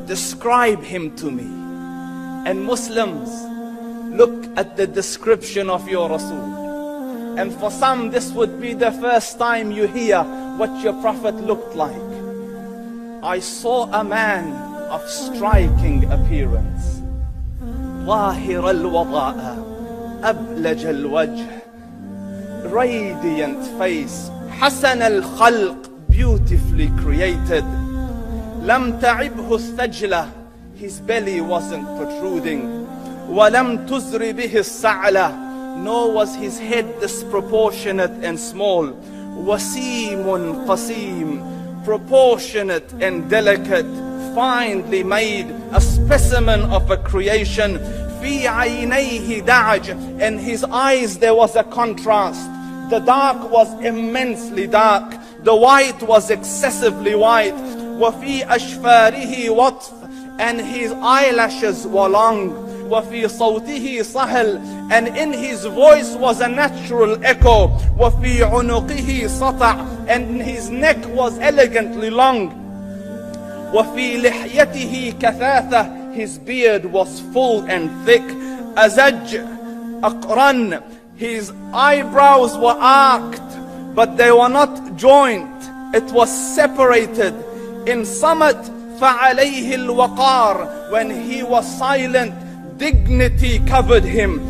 describe him to me. And Muslims, look at the description of your Rasul. And for some, this would be the first time you hear what your Prophet looked like. I saw a man of striking appearance. ظاهر الوضاء أبلج الوجه, radiant face, حسن الخلق, beautifully created. لم تعبه الثجلة, his belly wasn't protruding. وَلَمْ تُزْرِ بِهِ السَّعْلَةِ, nor was his head disproportionate and small. وَسِيمٌ قَسِيم, proportionate and delicate, finely made, a specimen of a creation. فِي عَيْنَيْهِ دَعَجْ, in his eyes there was a contrast. The dark was immensely dark, the white was excessively white. وَفِي أَشْفَارِهِ وَطْفٌ, and his eyelashes were long. وَفِي صَوْتِهِ صَهْل, and in his voice was a natural echo. وَفِي عُنُقِهِ سَطَعٌ, and his neck was elegantly long. وَفِي لِحْيَتِهِ كَثَاثَةٌ, his beard was full and thick. أَزَجْ أَقْرَنْ, his eyebrows were arched, but they were not joined. It was separated. In Samat, فَعَلَيْهِ الْوَقَارِ, when he was silent, dignity covered him.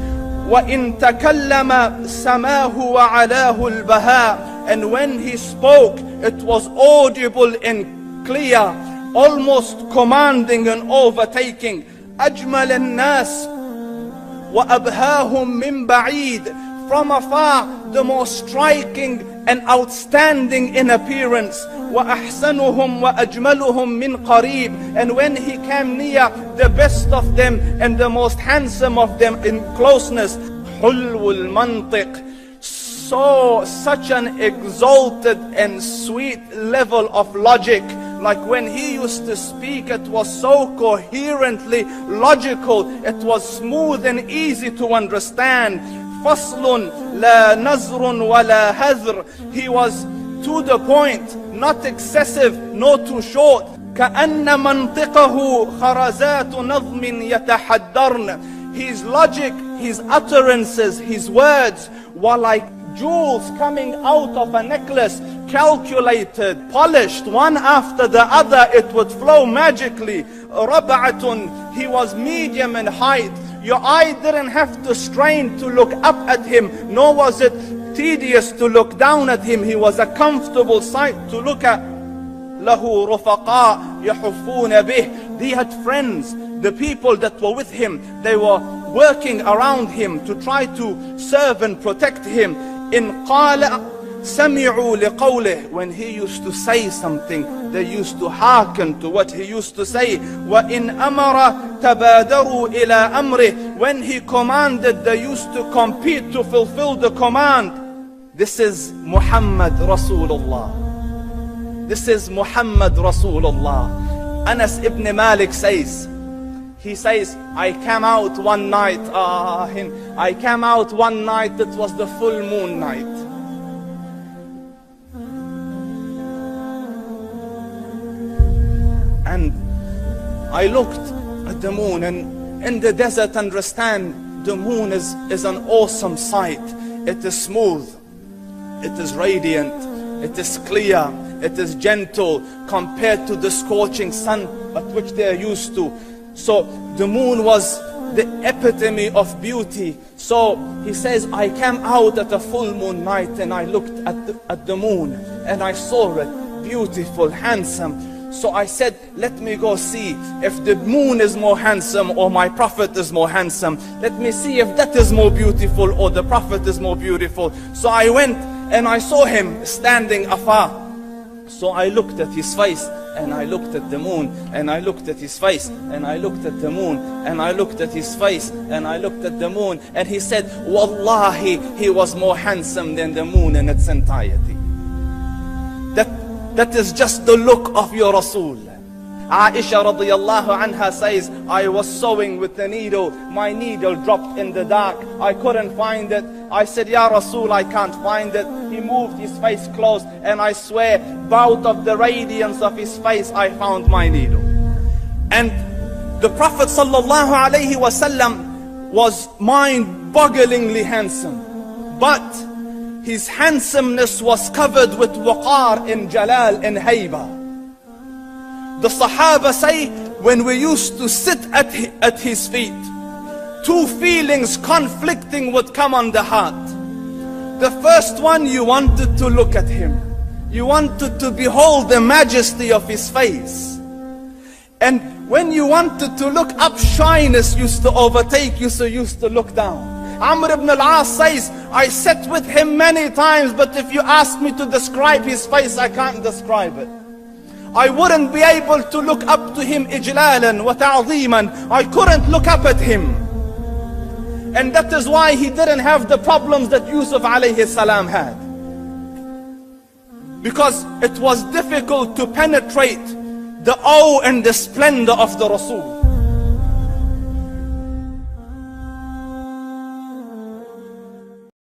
وَإِن تَكَلَّمَ سَمَاهُ وَعَلَاهُ الْبَهَاءِ, and when he spoke, it was audible and clear, almost commanding and overtaking. أَجْمَلَ النَّاسِ وَأَبْهَاهُمْ مِنْ بَعِيدٍ, from afar the most striking and outstanding in appearance. وَأَحْسَنُهُمْ وَأَجْمَلُهُمْ مِنْ قَرِيبٍ, and when he came near, the best of them and the most handsome of them in closeness. حُلْوُ الْمَنْطِقِ, such an exalted and sweet level of logic. Like when he used to speak, it was so coherently logical, it was smooth and easy to understand. فَصْلٌ لَا نَزْرٌ وَلَا هَذْرٌ, he was to the point, not excessive, nor too short. كَأَنَّ مَنْطِقَهُ خَرَزَاتُ نَظْمٍ يَتَحَدَّرْنَ, his logic, his utterances, his words were like jewels coming out of a necklace, calculated, polished, one after the other, it would flow magically. رَبْعَةٌ, he was medium in height. Your eye didn't have to strain to look up at him, nor was it tedious to look down at him. He was a comfortable sight to look at. لَهُ رُفَقَاء يَحُفُّونَ بِهِ, he had friends, the people that were with him, they were working around him to try to serve and protect him. إِنْ قَالَ سَمِعُوا لِقَوْلِهِ, when he used to say something, they used to hearken to what he used to say. وَإِنْ أَمَرَ تَبَادَرُوا إِلَىٰ أَمْرِهِ, when he commanded, they used to compete to fulfill the command. This is Muhammad Rasulullah. This is Muhammad Rasulullah. Anas ibn Malik says, he says, I came out one night, it was the full moon night. And I looked at the moon, and in the desert, understand, the moon is an awesome sight. It is smooth, it is radiant, it is clear, it is gentle compared to the scorching sun at which they are used to. So the moon was the epitome of beauty. So he says, I came out at a full moon night and I looked at the moon and I saw it beautiful, handsome. So I said, let me go see if the moon is more handsome or my Prophet is more handsome. Let me see if that is more beautiful or the Prophet is more beautiful. So I went and I saw him standing afar. So I looked at his face and I looked at the moon and I looked at his face and I looked at the moon and I looked at his face and I looked at the moon, and he said, Wallahi, he was more handsome than the moon in its entirety. That is just the look of your Rasul. Aisha radiyallahu anha says, I was sewing with the needle. My needle dropped in the dark. I couldn't find it. I said, Ya Rasul, I can't find it. He moved his face close, and I swear, out of the radiance of his face, I found my needle. And the Prophet sallallahu alaihi wasallam was mind-bogglingly handsome, but his handsomeness was covered with waqar and jalal and hayba. The Sahaba say, when we used to sit at his feet, two feelings conflicting would come on the heart. The first one, you wanted to look at him. You wanted to behold the majesty of his face. And when you wanted to look up, shyness used to overtake you, so you used to look down. Amr ibn al-As says, I sat with him many times, but if you ask me to describe his face, I can't describe it. I wouldn't be able to look up to him ijlalan wa ta'zeeman. I couldn't look up at him. And that is why he didn't have the problems that Yusuf alayhi salam had. Because it was difficult to penetrate the awe and the splendor of the Rasul.